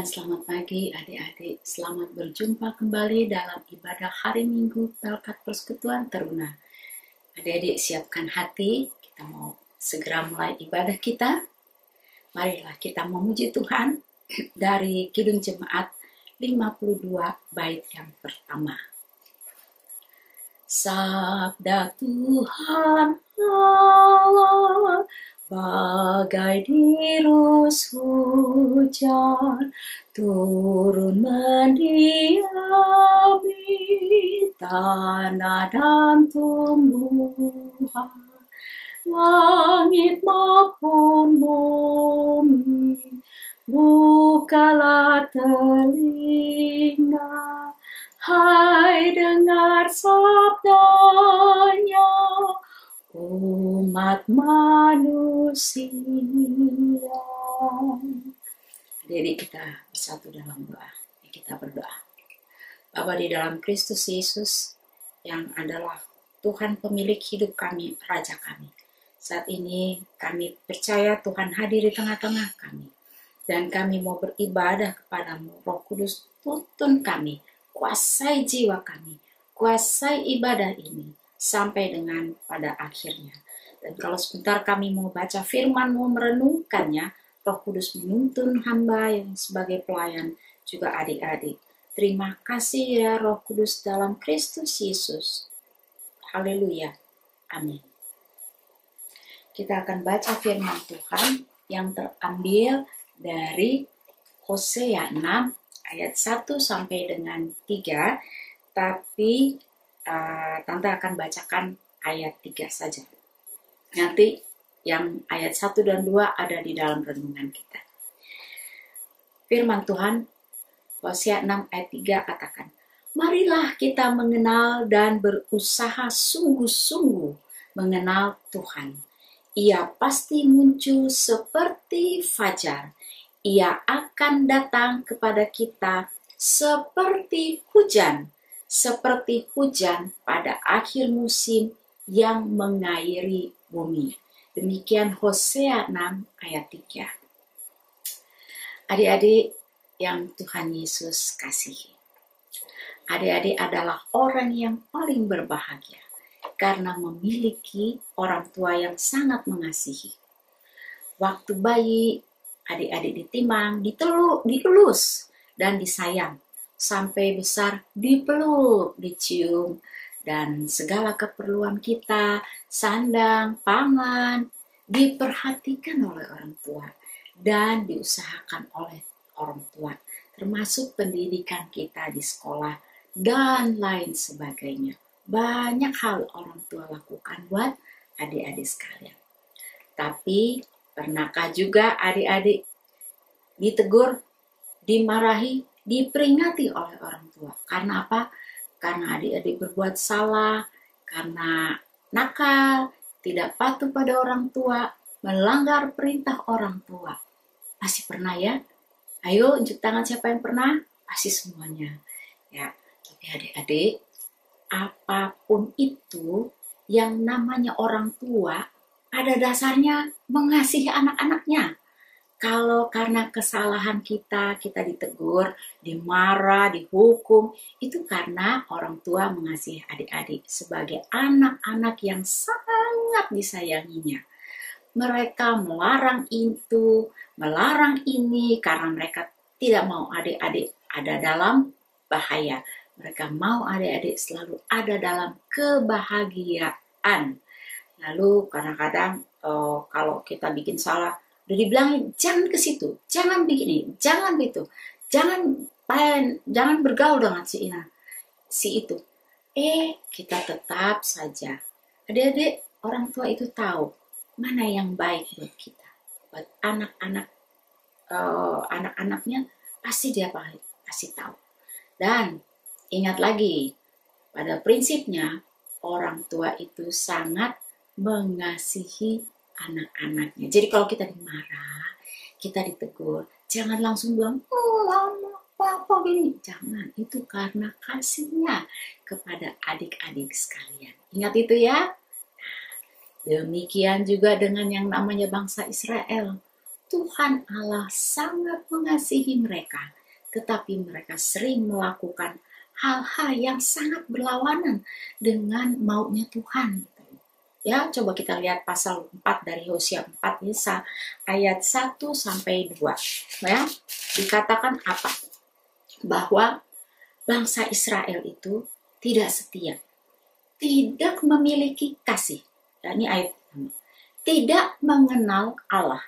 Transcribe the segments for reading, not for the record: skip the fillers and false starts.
Selamat pagi adik-adik, selamat berjumpa kembali dalam ibadah hari Minggu Pelkat Persekutuan Teruna. Adik-adik siapkan hati, kita mau segera mulai ibadah kita. Marilah kita memuji Tuhan dari Kidung Jemaat 52 bait yang pertama. Sabda Tuhan Allah bagai dirus hujan turun mendiami tanah dan tumbuhan, langit maupun bumi, bukalah telinga, hai dengar sabdanya, umat manusia. Jadi kita bersatu dalam doa. Kita berdoa. Bapa di dalam Kristus Yesus yang adalah Tuhan pemilik hidup kami, Raja kami. Saat ini kami percaya Tuhan hadir di tengah-tengah kami. Dan kami mau beribadah kepadamu. Roh Kudus tuntun kami. Kuasai jiwa kami. Kuasai ibadah ini. Sampai dengan pada akhirnya. Dan kalau sebentar kami mau baca firman, mau merenungkannya, Roh Kudus menuntun hamba yang sebagai pelayan, juga adik-adik. Terima kasih ya Roh Kudus dalam Kristus Yesus. Haleluya. Amin. Kita akan baca firman Tuhan yang terambil dari Hosea 6 ayat 1 sampai dengan 3, tapi Tante akan bacakan ayat 3 saja. Nanti yang ayat 1 dan 2 ada di dalam renungan kita. Firman Tuhan, Hosea 6 ayat 3 katakan, marilah kita mengenal dan berusaha sungguh-sungguh mengenal Tuhan. Ia pasti muncul seperti fajar. Ia akan datang kepada kita seperti hujan pada akhir musim yang mengairi bumi. Demikian Hosea 6 ayat 3. Adik-adik yang Tuhan Yesus kasihi. Adik-adik adalah orang yang paling berbahagia karena memiliki orang tua yang sangat mengasihi. Waktu bayi, adik-adik ditimang, dielus, dan disayang. Sampai besar dipeluk, dicium, dan segala keperluan kita, sandang, pangan, diperhatikan oleh orang tua dan diusahakan oleh orang tua, termasuk pendidikan kita di sekolah dan lain sebagainya. Banyak hal orang tua lakukan buat adik-adik sekalian. Tapi pernahkah juga adik-adik ditegur, dimarahi, diperingati oleh orang tua? Karena apa? Karena adik-adik berbuat salah, karena nakal, tidak patuh pada orang tua, melanggar perintah orang tua. Pasti pernah ya? Ayo unjuk tangan siapa yang pernah? Pasti semuanya. Ya, tapi adik-adik, apapun itu yang namanya orang tua, pada dasarnya mengasihi anak-anaknya. Kalau karena kesalahan kita ditegur, dimarah, dihukum, itu karena orang tua mengasihi adik-adik sebagai anak-anak yang sangat disayanginya. Mereka melarang itu, melarang ini karena mereka tidak mau adik-adik ada dalam bahaya. Mereka mau adik-adik selalu ada dalam kebahagiaan. Lalu kadang-kadang kalau kita bikin salah, udah dibilangin jangan ke situ, jangan bikin ini, jangan itu, jangan bergaul dengan si itu. Kita tetap saja. Adik-adik, orang tua itu tahu mana yang baik buat kita, buat anak-anaknya pasti dia pasti tahu. Dan ingat lagi, pada prinsipnya orang tua itu sangat mengasihi anak-anaknya. Jadi kalau kita dimarah, kita ditegur, jangan langsung bilang, apa gini. Jangan, itu karena kasihnya kepada adik-adik sekalian. Ingat itu ya. Demikian juga dengan yang namanya bangsa Israel. Tuhan Allah sangat mengasihi mereka, tetapi mereka sering melakukan hal-hal yang sangat berlawanan dengan maunya Tuhan. Ya, coba kita lihat pasal 4 dari Hosea 4 ayat 1 sampai 2. Ya, dikatakan apa? Bahwa bangsa Israel itu tidak setia, tidak memiliki kasih. Ya, ini ayat pertama. Tidak mengenal Allah.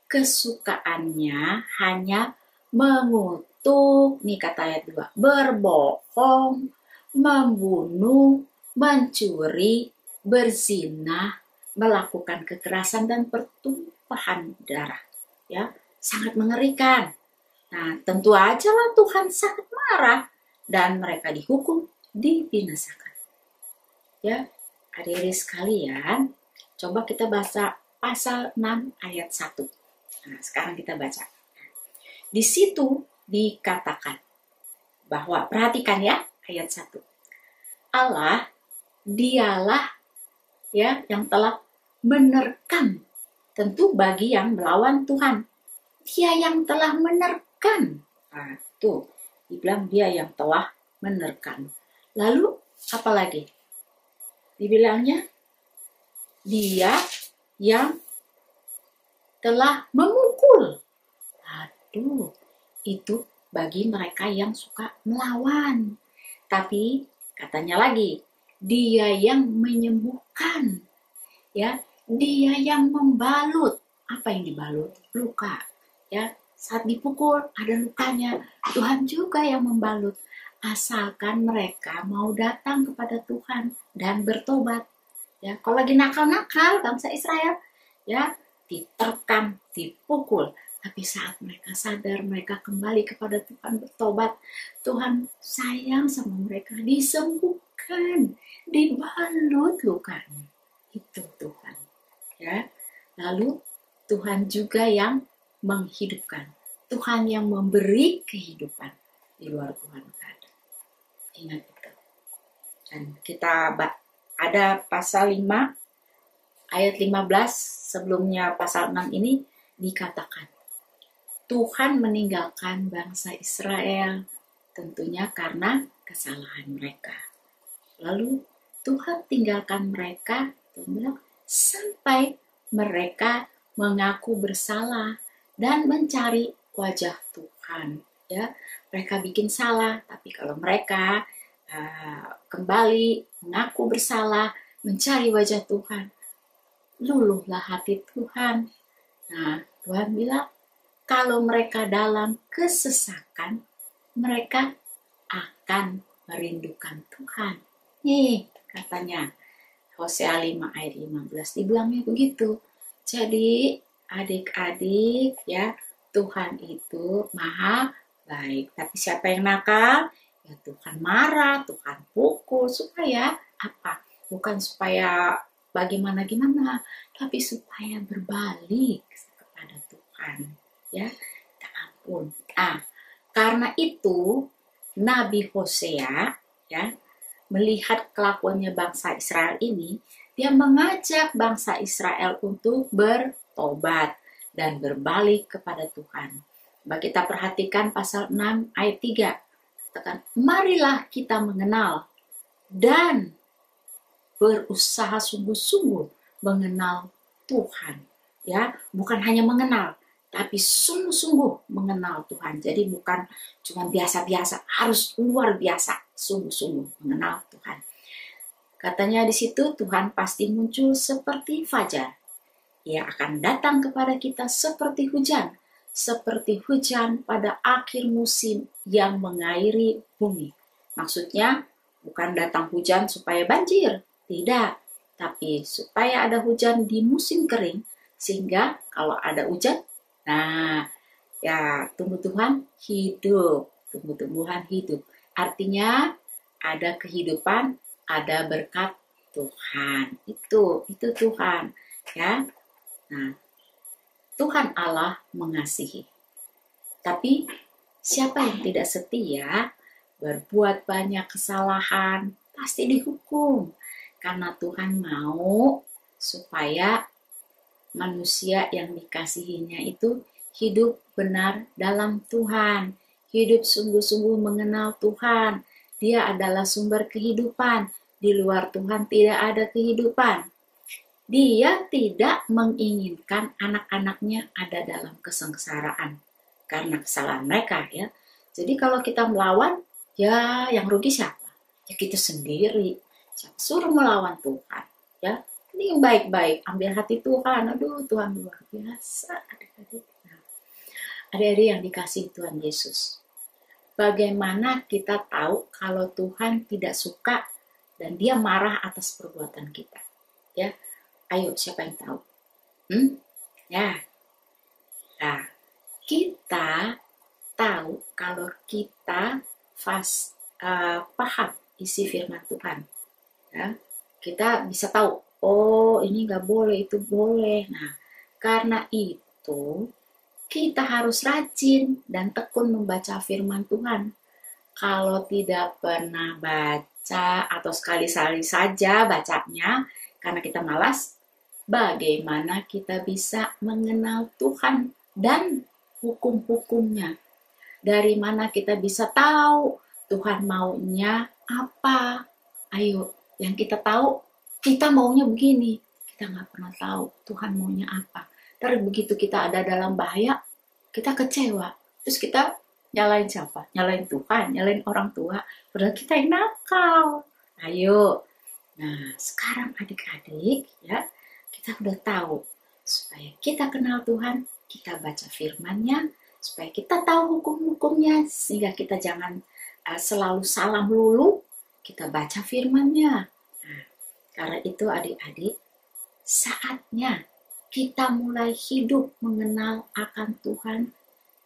Kesukaannya hanya mengutuk, nih kata ayat 2, berbohong, membunuh, mencuri, berzina, melakukan kekerasan dan pertumpahan darah. Ya, sangat mengerikan. Nah, tentu aja lah Tuhan sangat marah dan mereka dihukum, dibinasakan. Ya, adik-adik sekalian, coba kita baca pasal 6 ayat 1. Nah, sekarang kita baca. Di situ dikatakan bahwa, perhatikan ya, ayat 1. Allah, dialah ya yang telah menerkam, tentu bagi yang melawan Tuhan. Dia yang telah menerkam. Nah, tuh, dibilang dia yang telah menerkam. Lalu, apa lagi? Dibilangnya, dia yang telah memukul. Aduh, itu bagi mereka yang suka melawan. Tapi katanya lagi, dia yang menyembuhkan. Ya, dia yang membalut. Apa yang dibalut? Luka. Ya, saat dipukul ada lukanya. Tuhan juga yang membalut. Asalkan mereka mau datang kepada Tuhan dan bertobat. Ya, kalau lagi nakal-nakal bangsa Israel, ya, diterkam, dipukul. Tapi saat mereka sadar, mereka kembali kepada Tuhan, bertobat, Tuhan sayang sama mereka, disembuhkan, dibalut lukanya. Itu Tuhan. Ya. Lalu Tuhan juga yang menghidupkan. Tuhan yang memberi kehidupan. Di luar Tuhan ada. Ingat itu. Dan kita ada pasal 5 ayat 15, sebelumnya pasal 6 ini dikatakan, Tuhan meninggalkan bangsa Israel tentunya karena kesalahan mereka. Lalu Tuhan tinggalkan mereka sampai mereka mengaku bersalah dan mencari wajah Tuhan. Ya, mereka bikin salah, tapi kalau mereka kembali mengaku bersalah, mencari wajah Tuhan, luluhlah hati Tuhan. Nah, Tuhan bilang, kalau mereka dalam kesesakan, mereka akan merindukan Tuhan. Nih, katanya Hosea 5 ayat 15, dibilangnya begitu. Jadi, adik-adik, ya, Tuhan itu maha baik. Tapi siapa yang nakal? Ya Tuhan marah, Tuhan pukul, supaya apa? Bukan supaya bagaimana-gimana, tapi supaya berbalik kepada Tuhan. Ya, tak ampun. Karena itu Nabi Hosea, ya, melihat kelakuannya bangsa Israel ini, dia mengajak bangsa Israel untuk bertobat dan berbalik kepada Tuhan. Coba kita perhatikan pasal 6 ayat 3. Katakan, marilah kita mengenal dan berusaha sungguh-sungguh mengenal Tuhan. Ya, bukan hanya mengenal, tapi sungguh-sungguh mengenal Tuhan. Jadi bukan cuma biasa-biasa, harus luar biasa, sungguh-sungguh mengenal Tuhan. Katanya di situ, Tuhan pasti muncul seperti fajar. Ia akan datang kepada kita seperti hujan pada akhir musim yang mengairi bumi. Maksudnya bukan datang hujan supaya banjir, tidak, tapi supaya ada hujan di musim kering, sehingga kalau ada hujan, nah, ya, tumbuh-tumbuhan hidup, tumbuh-tumbuhan hidup. Artinya ada kehidupan, ada berkat Tuhan. Itu Tuhan, ya. Nah, Tuhan Allah mengasihi. Tapi siapa yang tidak setia, berbuat banyak kesalahan, pasti dihukum. Karena Tuhan mau supaya manusia yang dikasihinya itu hidup benar dalam Tuhan, hidup sungguh-sungguh mengenal Tuhan. Dia adalah sumber kehidupan. Di luar Tuhan tidak ada kehidupan. Dia tidak menginginkan anak-anaknya ada dalam kesengsaraan karena kesalahan mereka, ya. Jadi kalau kita melawan, ya yang rugi siapa? Ya kita sendiri. Siapa suruh melawan Tuhan, ya? Ini yang baik-baik, ambil hati Tuhan. Aduh, Tuhan luar biasa, adik-adik. Nah, adik-adik yang dikasihi Tuhan Yesus. Bagaimana kita tahu kalau Tuhan tidak suka dan dia marah atas perbuatan kita? Ya, ayo siapa yang tahu? Ya, nah, kita tahu kalau kita paham isi firman Tuhan. Ya, kita bisa tahu, oh ini nggak boleh, itu boleh. Nah, karena itu kita harus rajin dan tekun membaca firman Tuhan. Kalau tidak pernah baca atau sekali-sekali saja bacanya karena kita malas, bagaimana kita bisa mengenal Tuhan dan hukum-hukumnya? Dari mana kita bisa tahu Tuhan maunya apa? Ayo, yang kita tahu, kita maunya begini. Kita nggak pernah tahu Tuhan maunya apa. Terus begitu kita ada dalam bahaya, kita kecewa. Terus kita nyalain siapa? Nyalain Tuhan, nyalain orang tua. Padahal kita yang nakal. Ayo. Nah, sekarang adik-adik, ya, kita udah tahu. Supaya kita kenal Tuhan, kita baca firman-Nya, supaya kita tahu hukum-hukumnya, sehingga kita jangan selalu salah melulu, kita baca firman-Nya. Nah, karena itu adik-adik, saatnya kita mulai hidup mengenal akan Tuhan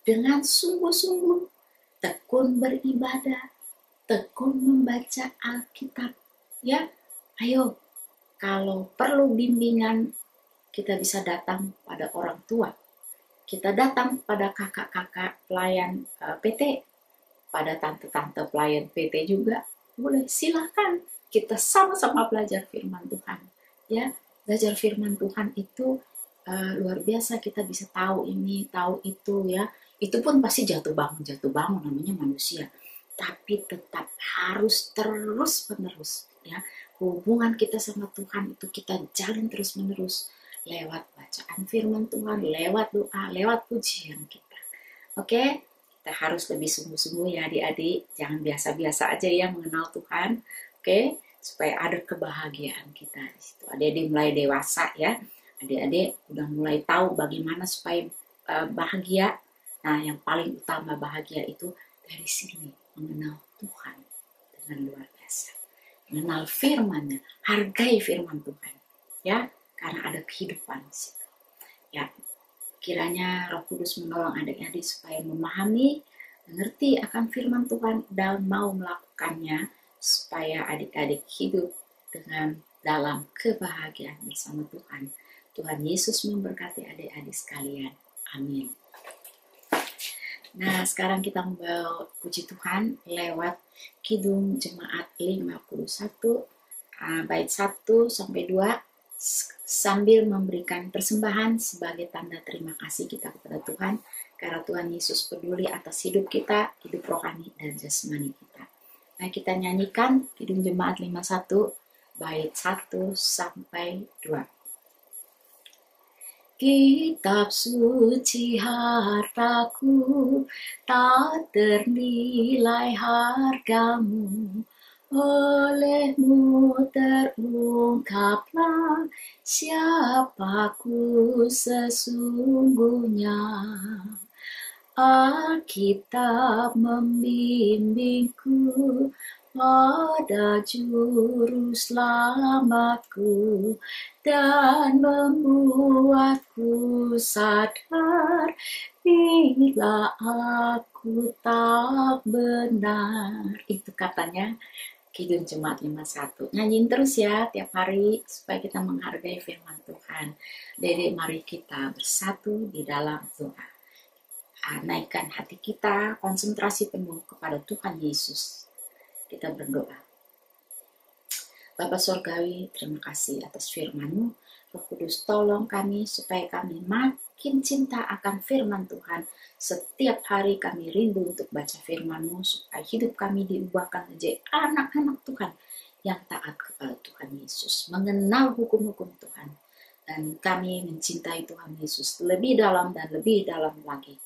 dengan sungguh-sungguh, tekun beribadah, tekun membaca Alkitab. Ya, ayo, kalau perlu bimbingan, kita bisa datang pada orang tua. Kita datang pada kakak-kakak pelayan PT, pada tante-tante pelayan PT juga. Boleh, silakan. Kita sama-sama belajar firman Tuhan. Ya, belajar firman Tuhan itu luar biasa. Kita bisa tahu ini, tahu itu, ya. Itu pun pasti jatuh bangun, namanya manusia. Tapi tetap harus terus-menerus, ya. Hubungan kita sama Tuhan itu kita jalin terus-menerus lewat bacaan firman Tuhan, lewat doa, lewat pujian kita. Oke? Kita harus lebih sungguh-sungguh ya adik-adik. Jangan biasa-biasa aja ya mengenal Tuhan. Oke? Supaya ada kebahagiaan kita di situ. Adik-adik mulai dewasa ya. Adik-adik udah mulai tahu bagaimana supaya bahagia. Nah, yang paling utama bahagia itu dari sini. Mengenal Tuhan dengan luar biasa. Mengenal firman-Nya. Hargai firman Tuhan. Ya, karena ada kehidupan di situ. Ya, kiranya Roh Kudus menolong adik-adik supaya memahami, mengerti akan firman Tuhan dan mau melakukannya supaya adik-adik hidup dengan dalam kebahagiaan bersama Tuhan. Tuhan Yesus memberkati adik-adik sekalian. Amin. Nah, sekarang kita membawa puji Tuhan lewat Kidung Jemaat 51 bait 1 sampai 2 sambil memberikan persembahan sebagai tanda terima kasih kita kepada Tuhan karena Tuhan Yesus peduli atas hidup kita, hidup rohani dan jasmani kita. Nah, kita nyanyikan Kidung Jemaat 51 bait 1 sampai 2. Kitab suci hartaku, tak ternilai hargamu, olehmu terungkaplah siapaku sesungguhnya. Alkitab membimbingku pada juru selamatku dan membuatku sadar bila aku tak benar. Itu katanya Kidung Jemaat 51. Nyanyiin terus ya tiap hari supaya kita menghargai firman Tuhan. Jadi mari kita bersatu di dalam doa. Naikkan hati kita, konsentrasi penuh kepada Tuhan Yesus. Kita berdoa. Bapa Surgawi, terima kasih atas firman-Mu. Roh Kudus, tolong kami supaya kami makin cinta akan firman Tuhan. Setiap hari kami rindu untuk baca firman-Mu, supaya hidup kami diubahkan menjadi anak-anak Tuhan yang taat kepada Tuhan Yesus, mengenal hukum-hukum Tuhan. Dan kami mencintai Tuhan Yesus lebih dalam dan lebih dalam lagi.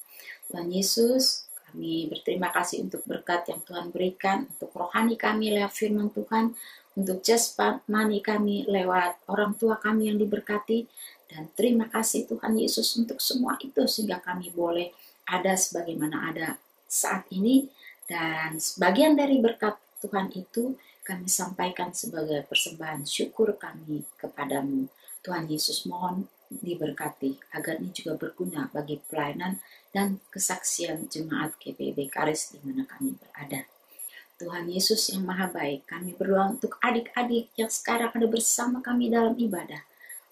Tuhan Yesus, kami berterima kasih untuk berkat yang Tuhan berikan, untuk rohani kami lewat firman Tuhan, untuk jasmani kami lewat orang tua kami yang diberkati. Dan terima kasih Tuhan Yesus untuk semua itu, sehingga kami boleh ada sebagaimana ada saat ini. Dan sebagian dari berkat Tuhan itu kami sampaikan sebagai persembahan syukur kami kepadamu. Tuhan Yesus, mohon diberkati agar ini juga berguna bagi pelayanan dan kesaksian jemaat GBB Karis di mana kami berada. Tuhan Yesus yang maha baik, kami berdoa untuk adik-adik yang sekarang ada bersama kami dalam ibadah.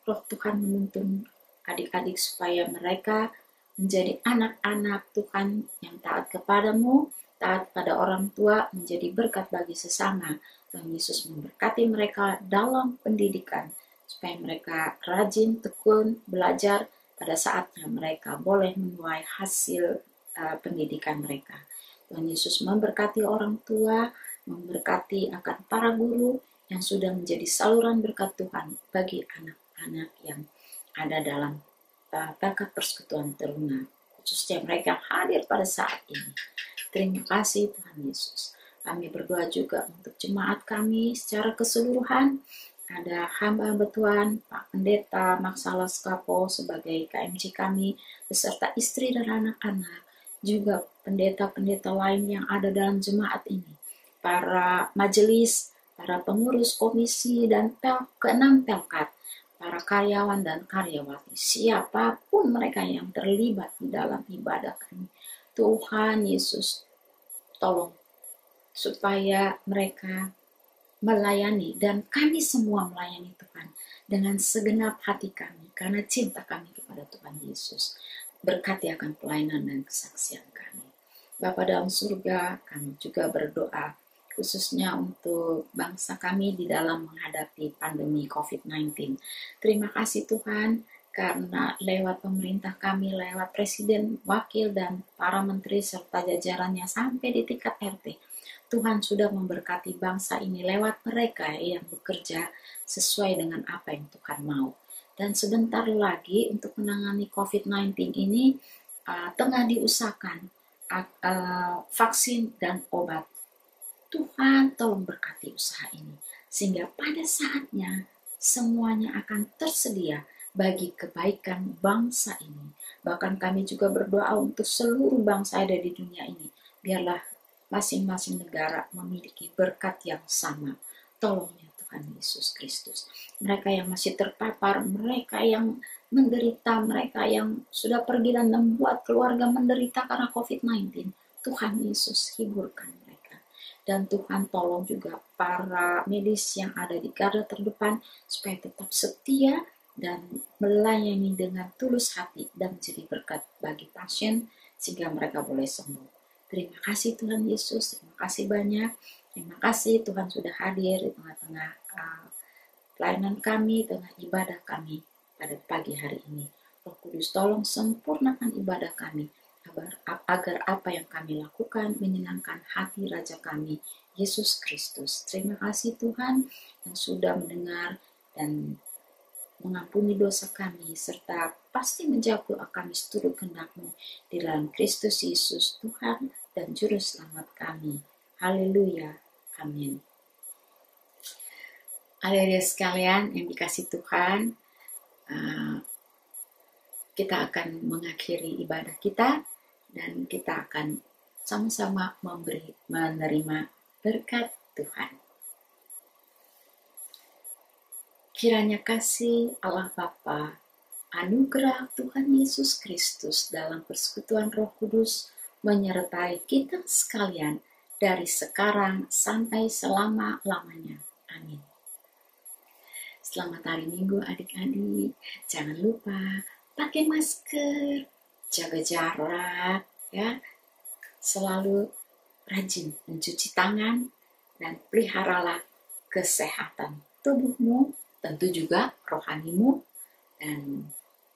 Roh Tuhan menuntun adik-adik supaya mereka menjadi anak-anak Tuhan yang taat kepadamu, taat pada orang tua, menjadi berkat bagi sesama. Tuhan Yesus memberkati mereka dalam pendidikan, supaya mereka rajin, tekun, belajar pada saatnya mereka boleh menuai hasil pendidikan mereka. Tuhan Yesus memberkati orang tua, memberkati akan para guru yang sudah menjadi saluran berkat Tuhan bagi anak-anak yang ada dalam berkat persekutuan teruna, khususnya mereka yang hadir pada saat ini. Terima kasih Tuhan Yesus. Kami berdoa juga untuk jemaat kami secara keseluruhan. Ada hamba Tuhan, Pak Pendeta Maksala Skapo sebagai KMJ kami, beserta istri dan anak-anak, juga pendeta-pendeta lain yang ada dalam jemaat ini, para majelis, para pengurus komisi dan keenam pelkat, para karyawan dan karyawati, siapapun mereka yang terlibat di dalam ibadah kami. Tuhan Yesus, tolong supaya mereka melayani dan kami semua melayani Tuhan dengan segenap hati kami karena cinta kami kepada Tuhan Yesus. Berkati akan pelayanan dan kesaksian kami. Bapa dalam surga, kami juga berdoa khususnya untuk bangsa kami di dalam menghadapi pandemi COVID-19. Terima kasih Tuhan, karena lewat pemerintah kami, lewat presiden, wakil, dan para menteri serta jajarannya sampai di tingkat RT, Tuhan sudah memberkati bangsa ini lewat mereka yang bekerja sesuai dengan apa yang Tuhan mau. Dan sebentar lagi untuk menangani COVID-19 ini tengah diusahakan vaksin dan obat. Tuhan tolong berkati usaha ini, sehingga pada saatnya semuanya akan tersedia bagi kebaikan bangsa ini. Bahkan kami juga berdoa untuk seluruh bangsa ada di dunia ini. Biarlah masing-masing negara memiliki berkat yang sama. Tolongnya Tuhan Yesus Kristus. Mereka yang masih terpapar, mereka yang menderita, mereka yang sudah pergi dan membuat keluarga menderita karena COVID-19. Tuhan Yesus hiburkan mereka. Dan Tuhan tolong juga para medis yang ada di garda terdepan supaya tetap setia dan melayani dengan tulus hati dan menjadi berkat bagi pasien sehingga mereka boleh sembuh. Terima kasih Tuhan Yesus, terima kasih banyak. Terima kasih Tuhan sudah hadir di tengah-tengah pelayanan kami, tengah ibadah kami pada pagi hari ini. Roh Kudus tolong sempurnakan ibadah kami agar apa yang kami lakukan menyenangkan hati Raja kami, Yesus Kristus. Terima kasih Tuhan yang sudah mendengar dan mengampuni dosa kami, serta pasti menjawab doa kami seturut kehendak-Mu di dalam Kristus Yesus, Tuhan dan Juru Selamat kami. Haleluya. Amin. Hadirin sekalian yang dikasih Tuhan, kita akan mengakhiri ibadah kita dan kita akan sama-sama menerima berkat Tuhan. Kiranya kasih Allah Bapa, anugerah Tuhan Yesus Kristus dalam persekutuan Roh Kudus menyertai kita sekalian dari sekarang sampai selama-lamanya. Amin. Selamat hari Minggu adik-adik. Jangan lupa pakai masker, jaga jarak, ya. Selalu rajin mencuci tangan dan peliharalah kesehatan tubuhmu, tentu juga rohanimu, dan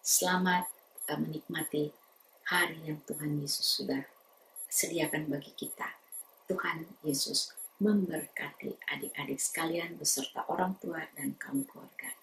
selamat menikmati hari yang Tuhan Yesus sudah sediakan bagi kita. Tuhan Yesus memberkati adik-adik sekalian beserta orang tua dan kaum keluarga.